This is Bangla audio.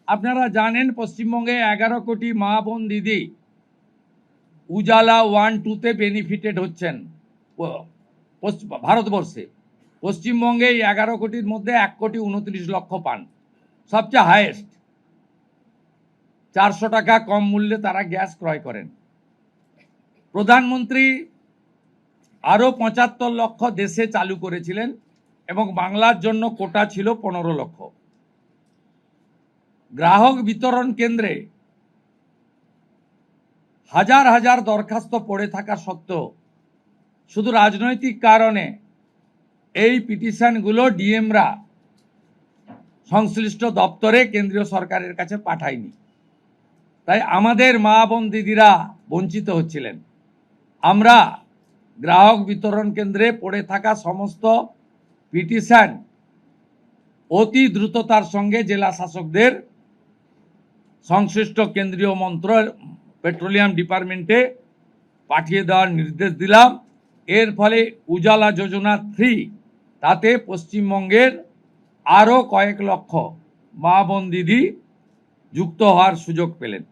আপনারা জানেন পশ্চিমবঙ্গে 11 কোটি মা বোন দিদি উজালা 1-2-তে বেনিফিটেড হচ্ছেন ভারতবর্ষে। পশ্চিমবঙ্গে এই 11 কোটির মধ্যে 1,29,00,000 পান, সবচেয়ে হাইয়েস্ট। 400 টাকা কম মূল্যে তারা গ্যাস ক্রয় করেন। প্রধানমন্ত্রী আরও 75 লক্ষ দেশে চালু করেছিলেন এবং বাংলার জন্য কোটা ছিল 15 লক্ষ। গ্রাহক বিতরণ কেন্দ্রে হাজার হাজার দরখাস্ত পড়ে থাকা সত্ত্বেও শুধু রাজনৈতিক কারণে এই পিটিশনগুলো ডিএমরা সংশ্লিষ্ট দপ্তরে কেন্দ্রীয় সরকারের কাছে পাঠায়নি। তাই আমাদের মা বোন দিদিরা বঞ্চিত হচ্ছিলেন। আমরা গ্রাহক বিতরণ কেন্দ্রে পড়ে থাকা সমস্ত পিটিশন অতি দ্রুততার সঙ্গে জেলা শাসকদের সংশ্লিষ্ট কেন্দ্রীয় পেট্রোলিয়াম ডিপার্টমেন্টে পাঠিয়ে দেওয়ার নির্দেশ দিলাম। এর ফলে উজালা যোজনা 3 তাতে পশ্চিমবঙ্গের আরও কয়েক লক্ষ মা বোন দিদি যুক্ত হওয়ার সুযোগ পেলেন।